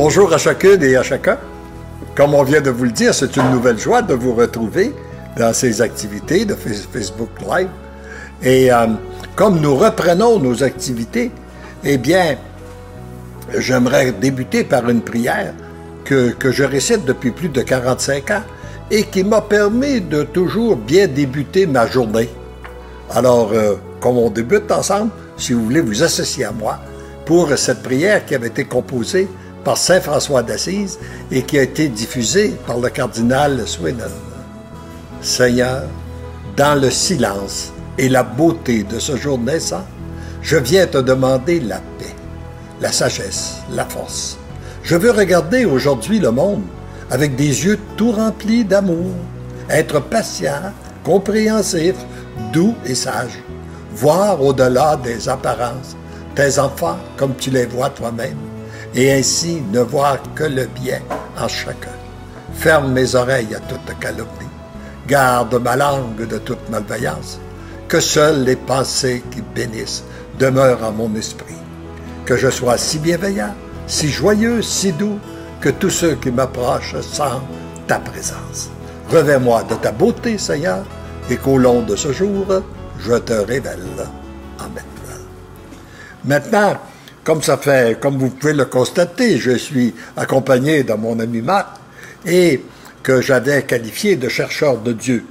Bonjour à chacune et à chacun. Comme on vient de vous le dire, c'est une nouvelle joie de vous retrouver dans ces activités de Facebook Live. Et comme nous reprenons nos activités, eh bien, j'aimerais débuter par une prière que je récite depuis plus de 45 ans et qui m'a permis de toujours bien débuter ma journée. Alors, comme on débute ensemble, si vous voulez vous associer à moi pour cette prière qui avait été composée par Saint François d'Assise et qui a été diffusée par le cardinal Sweden. Seigneur, dans le silence et la beauté de ce jour naissant, je viens te demander la paix, la sagesse, la force. Je veux regarder aujourd'hui le monde avec des yeux tout remplis d'amour, être patient, compréhensif, doux et sage, voir au-delà des apparences tes enfants comme tu les vois toi-même, et ainsi ne voir que le bien en chacun. Ferme mes oreilles à toute calomnie, garde ma langue de toute malveillance, que seules les pensées qui bénissent demeurent en mon esprit, que je sois si bienveillant, si joyeux, si doux, que tous ceux qui m'approchent sentent ta présence. Revêts-moi de ta beauté, Seigneur, et qu'au long de ce jour, je te révèle. Amen. Maintenant, comme vous pouvez le constater, je suis accompagné de mon ami Marc et que j'avais qualifié de chercheur de Dieu.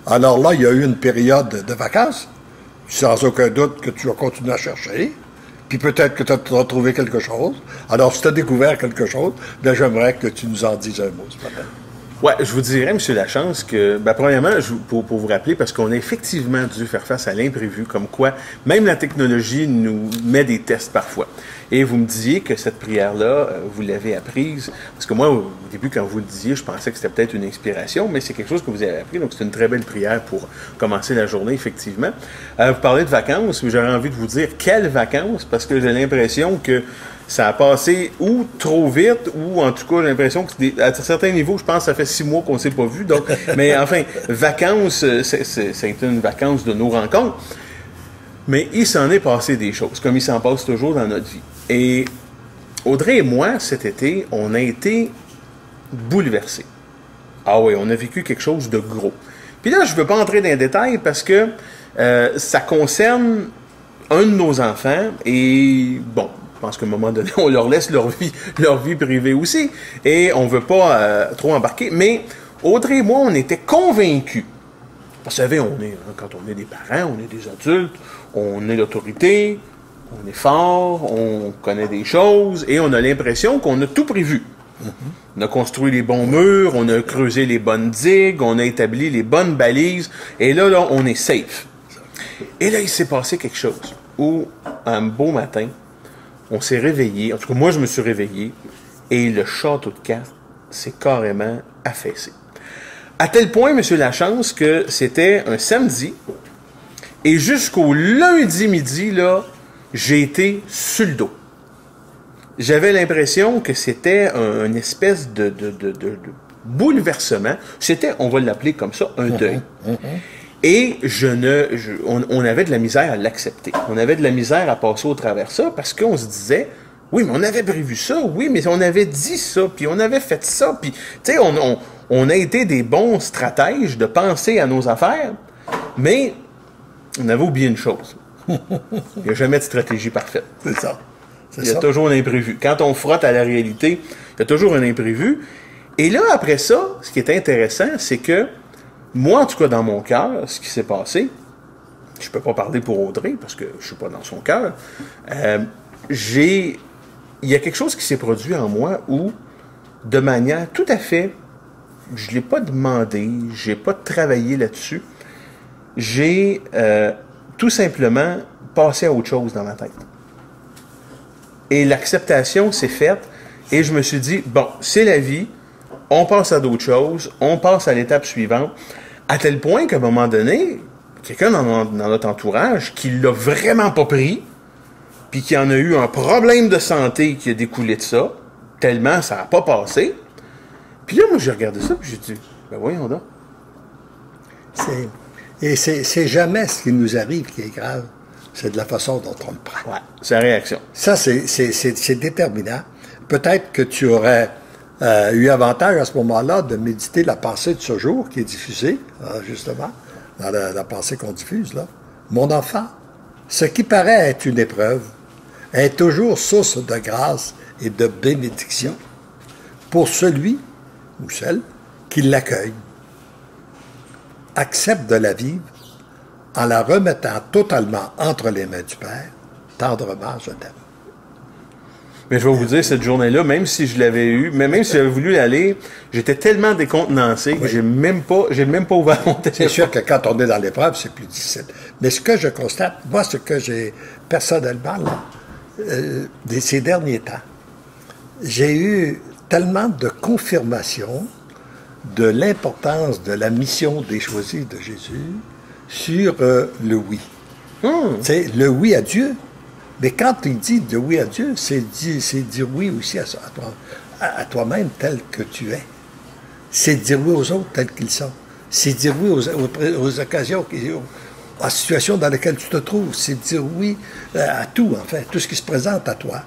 Alors là, il y a eu une période de vacances, sans aucun doute que tu as continué à chercher, puis peut-être que tu as trouvé quelque chose. Alors, si tu as découvert quelque chose, bien, j'aimerais que tu nous en dises un mot ce matin. Oui, je vous dirais, M. Lachance, que, premièrement, pour vous rappeler, parce qu'on a effectivement dû faire face à l'imprévu, comme quoi même la technologie nous met des tests parfois. Et vous me disiez que cette prière-là, vous l'avez apprise, parce que moi, au début, quand vous le disiez, je pensais que c'était peut-être une inspiration, mais c'est quelque chose que vous avez appris, donc c'est une très belle prière pour commencer la journée, effectivement. Vous parlez de vacances, mais j'aurais envie de vous dire quelles vacances, parce que j'ai l'impression que ça a passé ou trop vite, ou en tout cas, j'ai l'impression qu'à certains niveaux, je pense que ça fait 6 mois qu'on ne s'est pas vu. Donc, mais enfin, vacances, c'est une vacance de nos rencontres. Mais il s'en est passé des choses, comme il s'en passe toujours dans notre vie. Et Audrey et moi, cet été, on a été bouleversés. Ah oui, on a vécu quelque chose de gros. Puis là, je ne veux pas entrer dans les détails parce que ça concerne un de nos enfants et bon, je pense qu'à un moment donné, on leur laisse leur vie privée aussi. Et on ne veut pas trop embarquer. Mais Audrey et moi, on était convaincus. Vous savez, quand on est des parents, on est des adultes, on est l'autorité, on est fort, on connaît des choses et on a l'impression qu'on a tout prévu. On a construit les bons murs, on a creusé les bonnes digues, on a établi les bonnes balises. Et là, on est safe. Et là, il s'est passé quelque chose où, un beau matin, on s'est réveillé, en tout cas moi je me suis réveillé, et le château de cartes s'est carrément affaissé. À tel point, M. Lachance, que c'était un samedi, et jusqu'au lundi midi, là, j'ai été sur le dos. J'avais l'impression que c'était une espèce de bouleversement. C'était, on va l'appeler comme ça, un deuil. Et on avait de la misère à l'accepter. On avait de la misère à passer au travers de ça parce qu'on se disait, oui, mais on avait prévu ça, oui, mais on avait dit ça, puis on avait fait ça, puis, tu sais, on a été des bons stratèges de penser à nos affaires, mais on avait oublié une chose. Il n'y a jamais de stratégie parfaite. C'est ça. Il y a toujours un imprévu. Quand on frotte à la réalité, il y a toujours un imprévu. Et là, après ça, ce qui est intéressant, c'est que moi, en tout cas, dans mon cœur, ce qui s'est passé, je ne peux pas parler pour Audrey, parce que je ne suis pas dans son cœur, il y a quelque chose qui s'est produit en moi où, de manière tout à fait, je ne l'ai pas demandé, je n'ai pas travaillé là-dessus, j'ai tout simplement passé à autre chose dans ma tête. Et l'acceptation s'est faite, et je me suis dit, bon, c'est la vie, on passe à d'autres choses, on passe à l'étape suivante, à tel point qu'à un moment donné, quelqu'un dans notre entourage qui l'a vraiment pas pris, puis qui en a eu un problème de santé qui a découlé de ça, tellement ça n'a pas passé. Puis là, moi, j'ai regardé ça, puis j'ai dit, ben voyons donc. C'est jamais ce qui nous arrive qui est grave, c'est de la façon dont on le prend. Ouais, c'est la réaction. Ça, c'est déterminant. peut-être que tu aurais eu avantage à ce moment-là de méditer la pensée de ce jour qui est diffusée, justement, dans la pensée qu'on diffuse, là. Mon enfant, ce qui paraît être une épreuve est toujours source de grâce et de bénédiction pour celui ou celle qui l'accueille. Accepte de la vivre en la remettant totalement entre les mains du Père. Tendrement, je t'aime. Mais je vais vous dire, cette journée-là, même si je l'avais eu, mais même si j'avais voulu aller, j'étais tellement décontenancé que j'ai même pas ouvert mon téléphone. C'est sûr que quand on est dans l'épreuve, c'est plus difficile. Mais ce que je constate, moi, ce que j'ai personnellement, là, ces derniers temps, j'ai eu tellement de confirmation de l'importance de la mission des choisis de Jésus sur le oui. C'est le oui à Dieu. Mais quand il dit le oui à Dieu, c'est dire oui aussi à toi-même tel que tu es. C'est dire oui aux autres tels qu'ils sont. C'est dire oui aux occasions, aux situations dans lesquelles tu te trouves. C'est dire oui à tout, en fait, tout ce qui se présente à toi.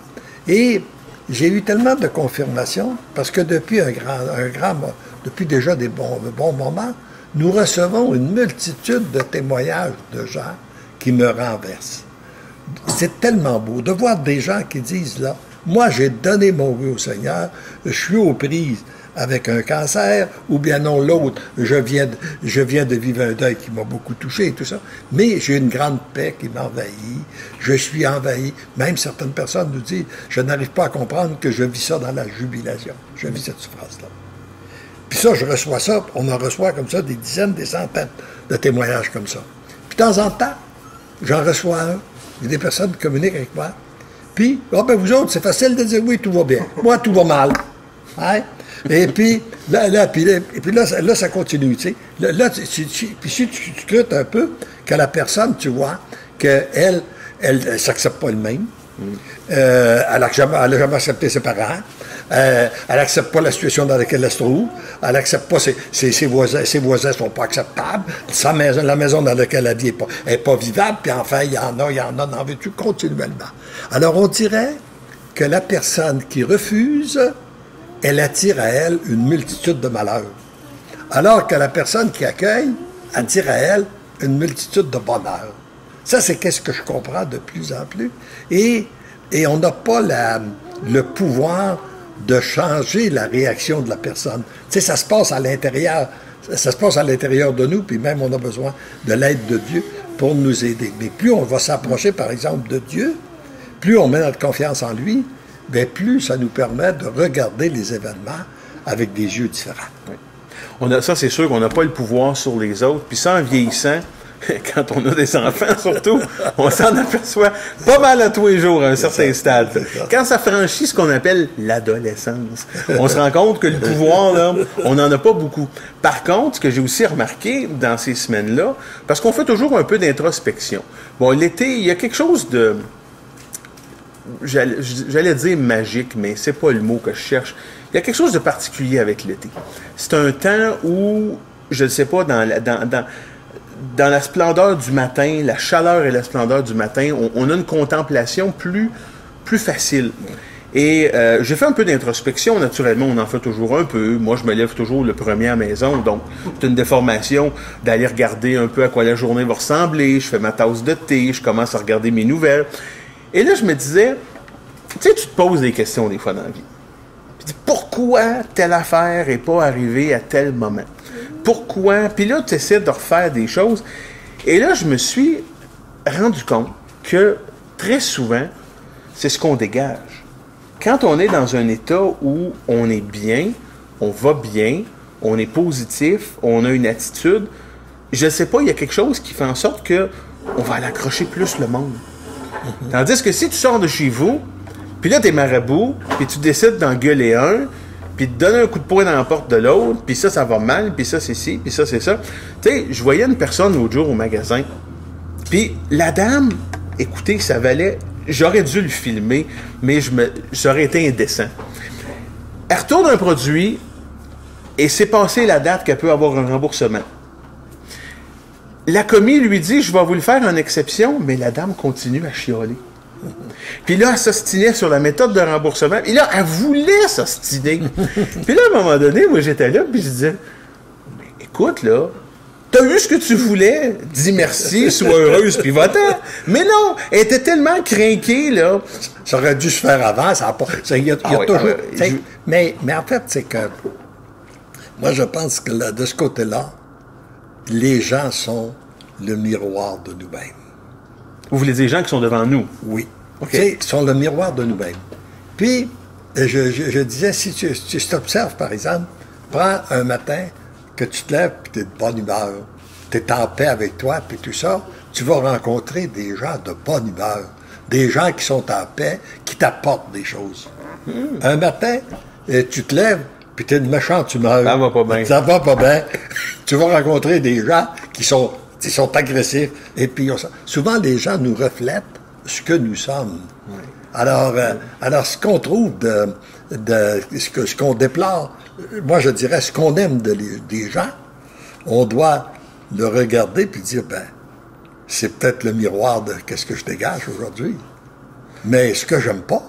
Et j'ai eu tellement de confirmations, parce que depuis depuis déjà des bons moments, nous recevons une multitude de témoignages de gens qui me renversent. C'est tellement beau de voir des gens qui disent, là, moi j'ai donné mon oui au Seigneur, je suis aux prises avec un cancer, ou bien non, l'autre, je viens de vivre un deuil qui m'a beaucoup touché et tout ça, mais j'ai une grande paix qui m'envahit, je suis envahi. Même certaines personnes nous disent, je n'arrive pas à comprendre que je vis ça dans la jubilation. Je vis cette phrase-là. Puis ça, je reçois ça, on en reçoit comme ça des dizaines, des centaines de témoignages comme ça. Puis de temps en temps, j'en reçois un. Il y a des personnes qui communiquent avec moi. Puis, vous autres, c'est facile de dire oui, tout va bien. Moi, tout va mal. Hein? Et puis, là, ça continue, tu sais. Puis si tu scrutes un peu, que la personne, tu vois, qu'elle ne s'accepte pas elle-même. Elle n'a jamais accepté ses parents. Elle n'accepte pas la situation dans laquelle elle se trouve. Elle n'accepte pas ses voisins ne sont pas acceptables. La maison dans laquelle elle vit n'est pas vivable. Puis enfin, il y en a dans vécu continuellement. Alors, on dirait que la personne qui refuse, elle attire à elle une multitude de malheurs. Alors que la personne qui accueille attire à elle une multitude de bonheur. Ça, c'est qu'est-ce que je comprends de plus en plus. Et on n'a pas le pouvoir de changer la réaction de la personne. Tu sais, ça se passe à l'intérieur. Ça se passe à l'intérieur de nous, puis même on a besoin de l'aide de Dieu pour nous aider. Mais plus on va s'approcher, par exemple, de Dieu, plus on met notre confiance en lui, bien plus ça nous permet de regarder les événements avec des yeux différents. Oui. Ça, c'est sûr qu'on n'a pas le pouvoir sur les autres. Puis ça, en vieillissant, quand on a des enfants, surtout, on s'en aperçoit pas mal à tous les jours à un certain stade. Quand ça franchit ce qu'on appelle l'adolescence, on se rend compte que le pouvoir, là, on n'en a pas beaucoup. Par contre, ce que j'ai aussi remarqué dans ces semaines-là, parce qu'on fait toujours un peu d'introspection. Bon, l'été, il y a quelque chose de... J'allais dire magique, mais c'est pas le mot que je cherche. Il y a quelque chose de particulier avec l'été. C'est un temps où, je ne sais pas, dans la splendeur du matin, la chaleur et la splendeur du matin, on a une contemplation plus facile. Et j'ai fait un peu d'introspection, naturellement, on en fait toujours un peu. Moi, je me lève toujours le premier à la maison, donc c'est une déformation d'aller regarder un peu à quoi la journée va ressembler. Je fais ma tasse de thé, je commence à regarder mes nouvelles. Et là, je me disais, tu sais, tu te poses des questions des fois dans la vie. Puis, pourquoi telle affaire n'est pas arrivée à tel moment? Pourquoi? Puis là, tu essaies de refaire des choses. Et là, je me suis rendu compte que très souvent, c'est ce qu'on dégage. Quand on est dans un état où on est bien, on va bien, on est positif, on a une attitude, je ne sais pas, il y a quelque chose qui fait en sorte qu'on va aller accrocher plus le monde. Tandis que si tu sors de chez vous, puis là, t'es marabout, puis tu décides d'engueuler un, puis de donner un coup de poing dans la porte de l'autre, puis ça va mal, puis ça, c'est ci, puis ça, c'est ça. Tu sais, je voyais une personne l'autre jour au magasin, puis la dame, écoutez, ça valait... J'aurais dû le filmer, mais ça aurait été indécent. Elle retourne un produit, et c'est passé la date qu'elle peut avoir un remboursement. La commis lui dit, je vais vous le faire en exception, mais la dame continue à chialer. Puis là, elle s'ostinait sur la méthode de remboursement. Et là, elle voulait s'ostiner. Puis là, à un moment donné, moi, j'étais là, puis je disais, mais écoute, là, t'as eu ce que tu voulais, dis merci, sois heureuse, puis va-t'en. Mais non, elle était tellement crinquée, là. Ça aurait dû se faire avant, ça n'a pas... Il y a toujours... Mais en fait, c'est que... Moi, je pense que là, de ce côté-là, les gens sont le miroir de nous-mêmes. Vous voulez dire les gens qui sont devant nous? Oui. Okay. Ils sont le miroir de nous-mêmes. Puis, je disais, si tu t'observes, par exemple, prends un matin que tu te lèves, puis tu es de bonne humeur, tu es en paix avec toi, puis tout ça, tu vas rencontrer des gens de bonne humeur, des gens qui sont en paix, qui t'apportent des choses. Un matin, tu te lèves, puis tu es de méchante humeur. Ça va pas bien. Ça va pas bien. Tu vas rencontrer des gens qui sont agressifs. Et puis, souvent, les gens nous reflètent ce que nous sommes. Oui. Alors, ce qu'on trouve ce qu'on déplore, moi, je dirais, ce qu'on aime des gens, on doit le regarder puis dire, ben, c'est peut-être le miroir de qu'est-ce que je dégage aujourd'hui. Mais ce que j'aime pas,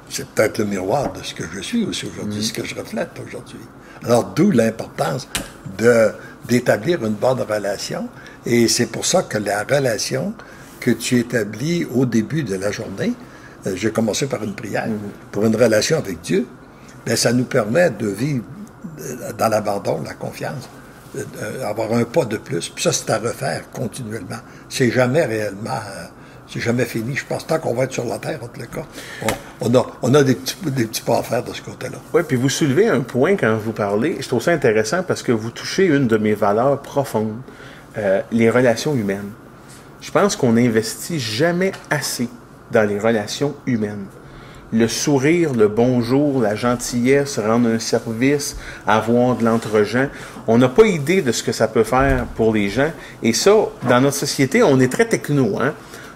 c'est peut-être le miroir de ce que je suis aussi aujourd'hui, ce que je reflète aujourd'hui. Alors, d'où l'importance d'établir une bonne relation. Et c'est pour ça que la relation que tu établis au début de la journée, j'ai commencé par une prière, pour une relation avec Dieu, bien, ça nous permet de vivre dans l'abandon, la confiance, avoir un pas de plus. Puis ça, c'est à refaire continuellement. C'est jamais réellement... c'est jamais fini. Je pense tant qu'on va être sur la Terre, en tout cas, on a des petits pas à faire de ce côté-là. Oui, puis vous soulevez un point quand vous parlez. Je trouve ça intéressant parce que vous touchez une de mes valeurs profondes, les relations humaines. Je pense qu'on n'investit jamais assez dans les relations humaines. Le sourire, le bonjour, la gentillesse, rendre un service, avoir de l'entre-gens. On n'a pas idée de ce que ça peut faire pour les gens. Et ça, dans notre société, on est très techno, hein?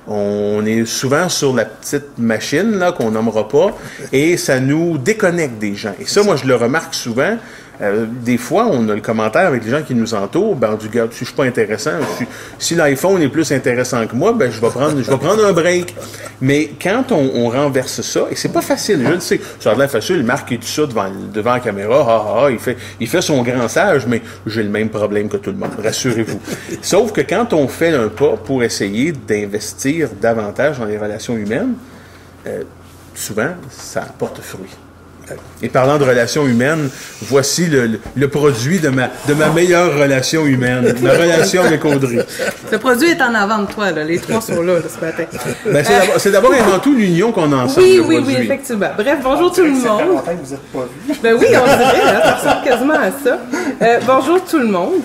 On est souvent sur la petite machine là qu'on nommera pas et ça nous déconnecte des gens. Et ça, moi, je le remarque souvent. Des fois, on a le commentaire avec les gens qui nous entourent. Ben, du gars, si je suis pas intéressant, si l'iPhone est plus intéressant que moi, ben, je vais prendre un break. Mais quand on renverse ça, et c'est pas facile, je le sais, ça a l'air facile, Marc est tout ça devant la caméra, il fait son grand sage, mais j'ai le même problème que tout le monde, rassurez-vous. Sauf que quand on fait un pas pour essayer d'investir davantage dans les relations humaines, souvent, ça porte fruit. Et parlant de relations humaines, voici le produit de ma meilleure relation humaine, ma relation avec Audrey. Le produit est en avant de toi, là. Les trois sont là ce matin. Ben, c'est d'abord et avant tout l'union qu'on a ensemble. Oui, effectivement. Bref, bonjour tout le monde. Ça fait longtemps que vous n'êtes pas vus. Ben oui, on dirait, hein, ça ressemble quasiment à ça. Bonjour tout le monde.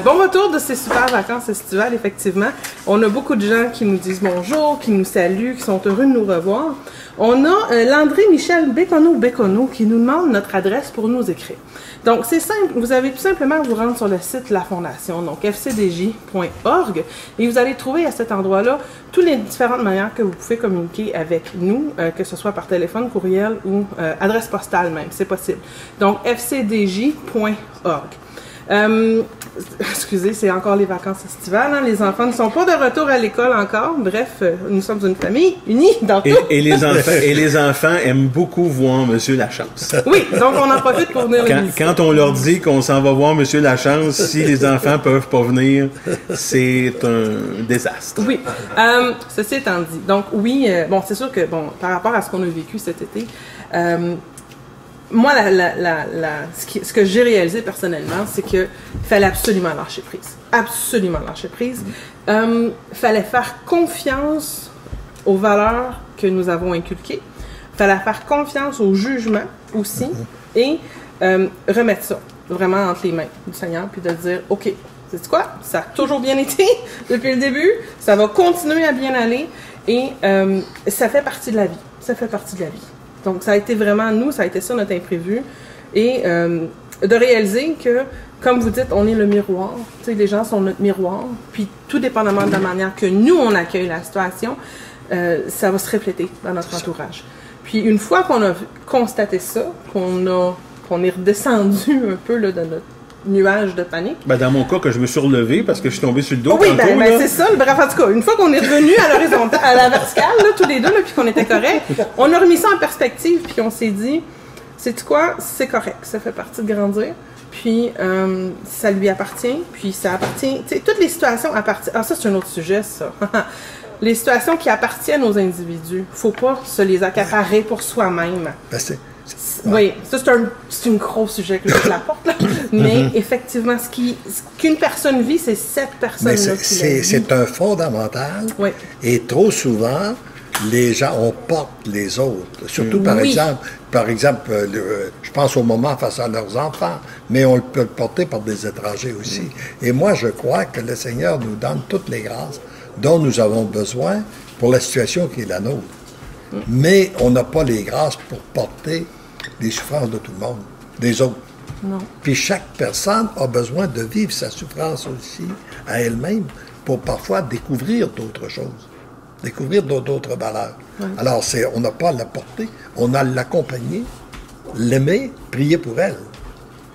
Bon retour de ces super vacances estivales, effectivement. On a beaucoup de gens qui nous disent bonjour, qui nous saluent, qui sont heureux de nous revoir. On a Landry-Michel Bécono qui nous demande notre adresse pour nous écrire. Donc, c'est simple. Vous avez tout simplement à vous rendre sur le site de la Fondation, donc fcdj.org, et vous allez trouver à cet endroit-là toutes les différentes manières que vous pouvez communiquer avec nous, que ce soit par téléphone, courriel ou adresse postale même, c'est possible. Donc, fcdj.org. Excusez, c'est encore les vacances estivales. Hein? Les enfants ne sont pas de retour à l'école encore. Bref, nous sommes une famille unie dans tout. Et les enfants aiment beaucoup voir Monsieur Lachance. Oui, donc on en profite pour venir les visiter. Quand on leur dit qu'on s'en va voir Monsieur Lachance, si les enfants peuvent pas venir, c'est un désastre. Oui. Ceci étant dit, donc oui, bon, c'est sûr que bon, par rapport à ce qu'on a vécu cet été, moi, ce que j'ai réalisé personnellement, c'est qu'il fallait absolument lâcher prise. Absolument lâcher prise. Fallait faire confiance aux valeurs que nous avons inculquées. Fallait faire confiance au jugement aussi. Et remettre ça vraiment entre les mains du Seigneur. Puis de dire, OK, c'est quoi? Ça a toujours bien été depuis le début. Ça va continuer à bien aller. Et ça fait partie de la vie. Ça fait partie de la vie. Donc, ça a été vraiment, nous, ça a été ça notre imprévu. Et de réaliser que, comme vous dites, on est le miroir. Tu sais, les gens sont notre miroir. Puis, tout dépendamment de la manière que nous, on accueille la situation, ça va se refléter dans notre entourage. Puis, une fois qu'on a constaté ça, qu'on est redescendu un peu là, de nuage de panique. Ben, dans mon cas, que je me suis relevé parce que je suis tombé sur le dos. Oui, tantôt, c'est ça. Bref, en tout cas, une fois qu'on est revenu à l'horizontale, à la verticale, là, tous les deux, là, puis qu'on était correct, on a remis ça en perspective, puis on s'est dit, sais-tu quoi, c'est correct, ça fait partie de grandir, puis ça lui appartient, puis ça appartient, tu sais, toutes les situations appartiennent. Ah, ça, c'est un autre sujet, ça. Les situations qui appartiennent aux individus, faut pas se les accaparer pour soi-même. Ben, Oui, ça c'est un gros sujet que je l'apporte, là. Mais effectivement, ce qu'une personne vit, c'est cette personne-là qui la vit. C'est un fondamental. Oui. Et trop souvent, les gens, on porte les autres. Surtout, par exemple, je pense au moment face à leurs enfants, mais on peut le porter par des étrangers aussi. Et moi, je crois que le Seigneur nous donne toutes les grâces dont nous avons besoin pour la situation qui est la nôtre. Mais on n'a pas les grâces pour porter les souffrances de tout le monde, des autres. Non. Puis chaque personne a besoin de vivre sa souffrance aussi à elle-même pour parfois découvrir d'autres choses, découvrir d'autres valeurs. Oui. Alors, on n'a pas à la porter, on a à l'accompagner, l'aimer, prier pour elle,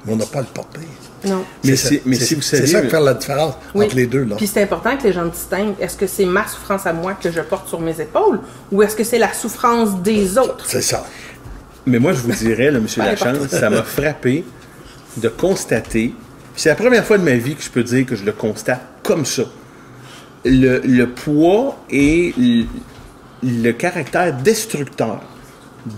mais on n'a pas à le porter. Non. Mais si vous savez... C'est ça qui fait la différence entre les deux. Là. Puis c'est important que les gens distinguent. Est-ce que c'est ma souffrance à moi que je porte sur mes épaules ou est-ce que c'est la souffrance des autres? C'est ça. Mais moi, je vous dirais, là, M. Lachance, ça m'a frappé de constater, puis c'est la première fois de ma vie que je peux dire que je le constate comme ça, le poids et le caractère destructeur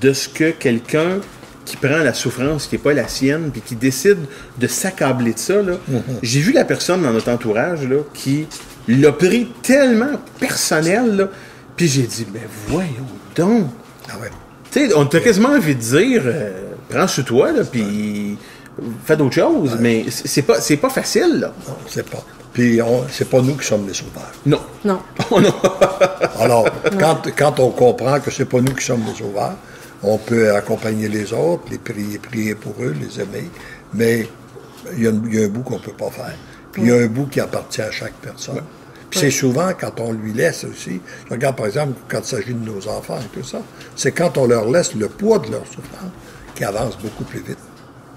de ce que quelqu'un qui prend la souffrance qui n'est pas la sienne, puis qui décide de s'accabler de ça, là. J'ai vu la personne dans notre entourage là, qui l'a pris tellement personnel, là, puis j'ai dit, mais voyons donc. Ah ouais. Tu sais, on t'a quasiment envie de dire, prends sur toi, là, puis fais d'autres choses, mais c'est pas facile, là. Non, c'est pas. Puis c'est pas nous qui sommes les sauveurs. Non. Non. Oh, non. Alors, quand on comprend que c'est pas nous qui sommes les sauveurs, on peut accompagner les autres, les prier pour eux, les aimer, mais il y a un bout qu'on ne peut pas faire. Puis il y a un bout qui appartient à chaque personne. Puis c'est souvent quand on lui laisse aussi, je regarde par exemple quand il s'agit de nos enfants et tout ça, c'est quand on leur laisse le poids de leur souffrance qui avance beaucoup plus vite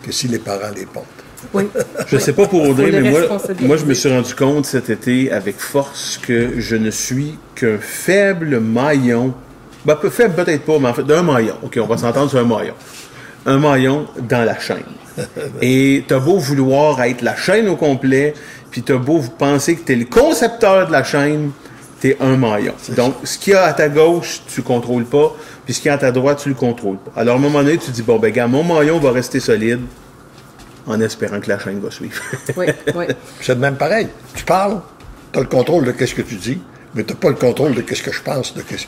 que si les parents les portent. Oui. Je ne sais pas pour Audrey, mais moi, je me suis rendu compte cet été avec force que je ne suis qu'un faible maillon. Ben, faible peut-être pas, mais en fait, d'un maillon. OK, on va s'entendre sur un maillon. Un maillon dans la chaîne. Et t'as beau vouloir être la chaîne au complet, puis t'as beau penser que t'es le concepteur de la chaîne, t'es un maillon. Donc, ce qu'il y a à ta gauche, tu contrôles pas, puis ce qu'il y a à ta droite, tu le contrôles pas. Alors, à un moment donné, tu dis, bon, ben, gars, mon maillon va rester solide, en espérant que la chaîne va suivre. Oui, oui. C'est de même pareil. Tu parles, tu as le contrôle de ce que tu dis, mais tu n'as pas le contrôle de ce que je pense. Quand tu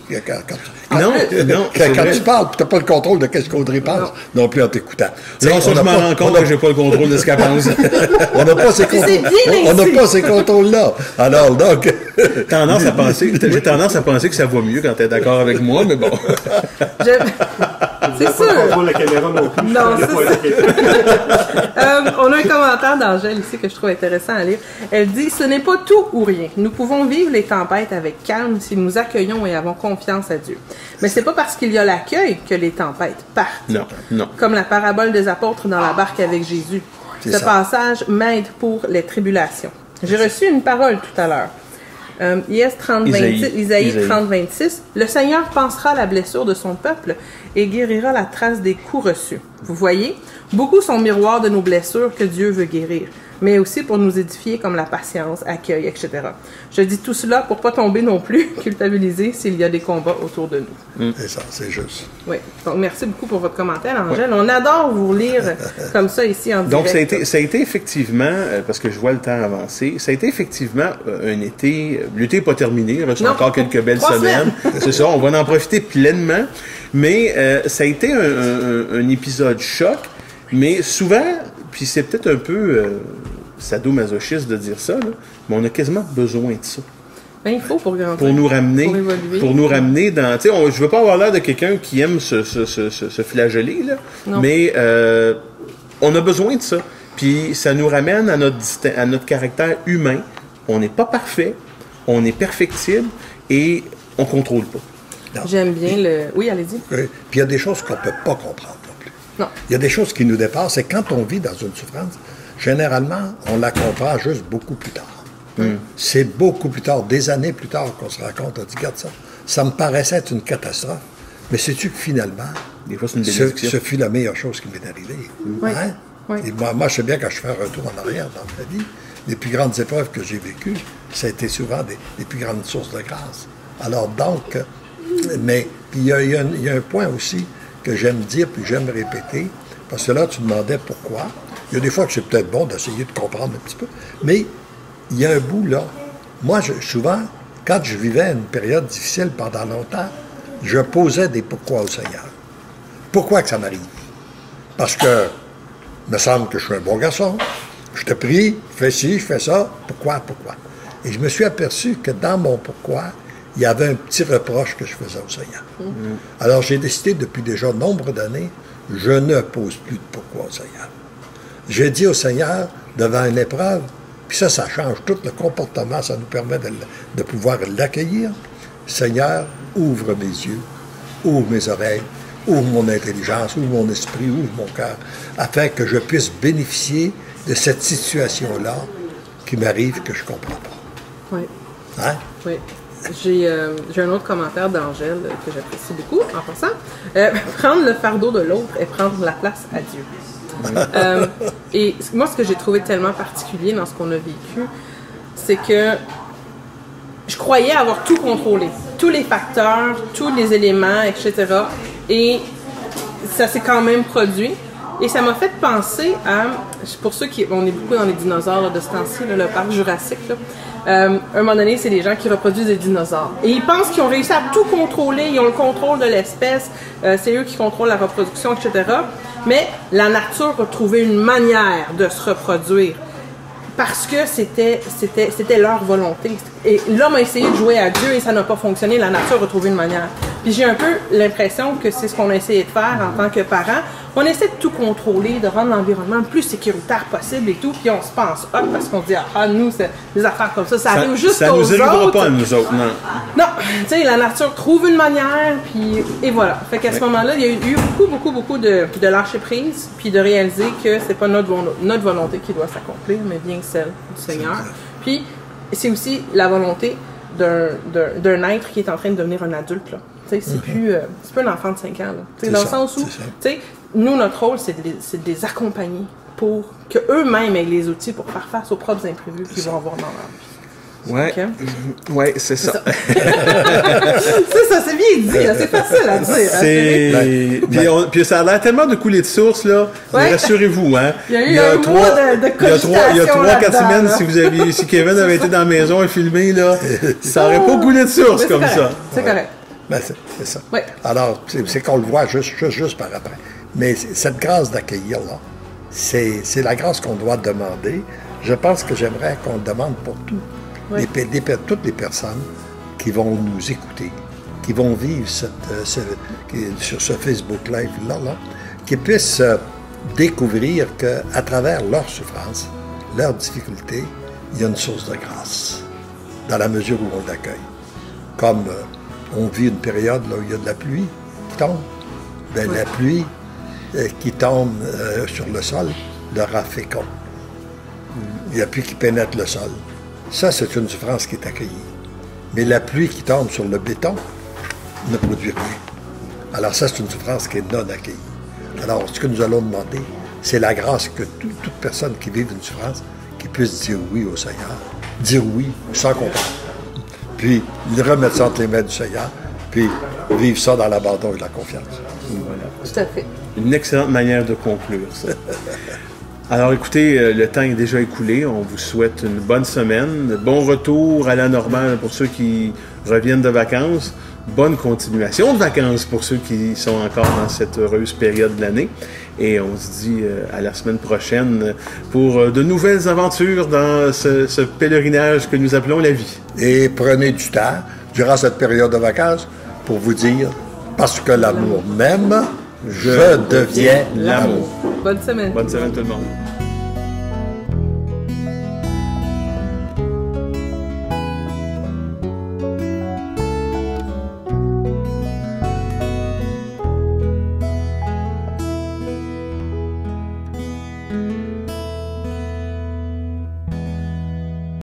parles, tu n'as pas le contrôle de ce qu'Audrey pense, non plus en t'écoutant. Non, ça, je m'en rends compte que j'ai pas le contrôle de ce qu'elle pense. On n'a pas ces contrôles. On n'a pas ces contrôles-là. Alors, donc... J'ai tendance à penser que ça va mieux quand tu es d'accord avec moi, mais bon. C'est sûr. On la caméra non plus. Non, c'est ça. On a un commentaire d'Angèle ici que je trouve intéressant à lire. Elle dit « Ce n'est pas tout ou rien. Nous pouvons vivre les tempêtes avec calme si nous accueillons et avons confiance à Dieu. Mais c'est pas parce qu'il y a l'accueil que les tempêtes partent. Non, non. Comme la parabole des apôtres dans la barque avec Jésus. Ce passage m'aide pour les tribulations. J'ai reçu une parole tout à l'heure. Isaïe 30-26, le Seigneur pansera la blessure de son peuple et guérira la trace des coups reçus. Vous voyez, beaucoup sont miroirs de nos blessures que Dieu veut guérir, mais aussi pour nous édifier comme la patience, accueil, etc. Je dis tout cela pour pas tomber non plus culpabiliser s'il y a des combats autour de nous. C'est ça, c'est juste. Oui. Donc, merci beaucoup pour votre commentaire, Angèle. On adore vous lire comme ça ici en direct. Donc, ça a été effectivement, parce que je vois le temps avancer, ça a été effectivement un été, l'été n'est pas terminé, il reste encore quelques belles semaines. C'est ça, on va en profiter pleinement. Mais ça a été un épisode choc, mais souvent, puis c'est peut-être un peu sadomasochiste de dire ça, là, mais on a quasiment besoin de ça. Ben, il faut pour grandir. Pour nous ramener, pour évoluer. Pour nous ramener dans... Tu sais, je veux pas avoir l'air de quelqu'un qui aime se flageller, là, mais on a besoin de ça. Puis ça nous ramène à notre caractère humain. On n'est pas parfait, on est perfectible et on contrôle pas. Non. J'aime bien le... Oui, allez-y. Puis il y a des choses qu'on ne peut pas comprendre non plus. Non. Il y a des choses qui nous dépassent. Et quand on vit dans une souffrance, généralement, on la comprend juste beaucoup plus tard. C'est beaucoup plus tard, des années plus tard, qu'on se rend compte, on dit, regarde ça, ça me paraissait être une catastrophe, mais sais-tu que finalement, Des fois, c'est une bénédiction. ce fut la meilleure chose qui m'est arrivée. Oui. Hein? Oui. Et moi, je sais bien, quand je fais un retour en arrière dans ma vie, les plus grandes épreuves que j'ai vécues, ça a été souvent des plus grandes sources de grâce. Alors donc, mais il y a un point aussi que j'aime dire, puis j'aime répéter, parce que là, tu demandais pourquoi. Il y a des fois que c'est peut-être bon d'essayer de comprendre un petit peu, mais il y a un bout là. Moi, souvent, quand je vivais une période difficile pendant longtemps, je posais des pourquoi au Seigneur. Pourquoi que ça m'arrive? Parce que, il me semble que je suis un bon garçon. Je te prie, fais ci, je fais ça. Pourquoi? Et je me suis aperçu que dans mon pourquoi, il y avait un petit reproche que je faisais au Seigneur. Alors, j'ai décidé depuis déjà nombre d'années, je ne pose plus de pourquoi au Seigneur. J'ai dit au Seigneur, devant une épreuve, puis ça change tout le comportement, ça nous permet de pouvoir l'accueillir. Seigneur, ouvre mes yeux, ouvre mes oreilles, ouvre mon intelligence, ouvre mon esprit, ouvre mon cœur, afin que je puisse bénéficier de cette situation-là qui m'arrive que je ne comprends pas. Oui. Hein? Oui. J'ai un autre commentaire d'Angèle que j'apprécie beaucoup, en passant. Prendre le fardeau de l'autre et prendre la place à Dieu. Et moi, ce que j'ai trouvé tellement particulier dans ce qu'on a vécu, c'est que je croyais avoir tout contrôlé, tous les facteurs, tous les éléments, etc. Et ça s'est quand même produit. Et ça m'a fait penser à, pour ceux qui, on est beaucoup dans les dinosaures là, de ce temps-ci, là, le parc jurassique, là. Un moment donné, c'est des gens qui reproduisent des dinosaures. Et ils pensent qu'ils ont réussi à tout contrôler, ils ont le contrôle de l'espèce, c'est eux qui contrôlent la reproduction, etc. Mais la nature a trouvé une manière de se reproduire parce que c'était leur volonté. Et l'homme a essayé de jouer à Dieu et ça n'a pas fonctionné, la nature a trouvé une manière. Puis j'ai un peu l'impression que c'est ce qu'on a essayé de faire en tant que parents. On essaie de tout contrôler, de rendre l'environnement le plus sécuritaire possible et tout, puis on se pense hop parce qu'on se dit ah nous c'est des affaires comme ça arrive juste aux autres. Ça nous arrivera pas à nous autres, non. Non, tu sais la nature trouve une manière, puis et voilà. Fait qu'à ce moment-là, il y a eu beaucoup de lâcher prise, puis de réaliser que c'est pas notre volonté qui doit s'accomplir, mais bien celle du Seigneur. Puis c'est aussi la volonté d'un être qui est en train de devenir un adulte là. C'est plus un enfant de 5 ans. Là. Dans le sens où, nous, notre rôle, c'est de les accompagner pour qu'eux-mêmes aient les outils pour faire face aux propres imprévus qu'ils vont avoir dans leur vie. Ouais, okay? Ouais, c'est ça. C'est ça, c'est bien dit, c'est facile à dire. Puis ça a l'air tellement de couler de source, là. Ouais. Rassurez-vous, hein. Il y a eu un mois de cogitation il y a 3-4 semaines, là. si Kevin avait été dans la maison et filmé, là, ça aurait pas coulé de source comme correct. ça. C'est correct. Ben, c'est ça. Oui. Alors, c'est qu'on le voit juste par après. Mais cette grâce d'accueillir, là, c'est la grâce qu'on doit demander. Je pense que j'aimerais qu'on le demande pour tout. Oui. Toutes les personnes qui vont nous écouter, qui vont vivre sur ce Facebook Live-là, qui puissent découvrir qu'à travers leur souffrance, leurs difficultés, il y a une source de grâce, dans la mesure où on l'accueille. Comme on vit une période là, où il y a de la pluie qui tombe. Bien, oui. La pluie qui tombe sur le sol le rend fécond. Il y a la pluie qui pénètre le sol. Ça, c'est une souffrance qui est accueillie. Mais la pluie qui tombe sur le béton ne produit rien. Alors ça, c'est une souffrance qui est non accueillie. Alors, ce que nous allons demander, c'est la grâce que toute personne qui vive une souffrance, qui puisse dire oui au Seigneur, dire oui sans comprendre. Puis, remettre ça entre les mains du Seigneur, puis vivre ça dans l'abandon et la confiance. Voilà. Tout à fait. Une excellente manière de conclure, ça. Alors, écoutez, le temps est déjà écoulé. On vous souhaite une bonne semaine. Bon retour à la normale pour ceux qui reviennent de vacances. Bonne continuation de vacances pour ceux qui sont encore dans cette heureuse période de l'année. Et on se dit à la semaine prochaine pour de nouvelles aventures dans ce pèlerinage que nous appelons la vie. Et prenez du temps durant cette période de vacances pour vous dire, parce que l'amour m'aime, je deviens l'amour. Bonne semaine. Bonne semaine tout le monde.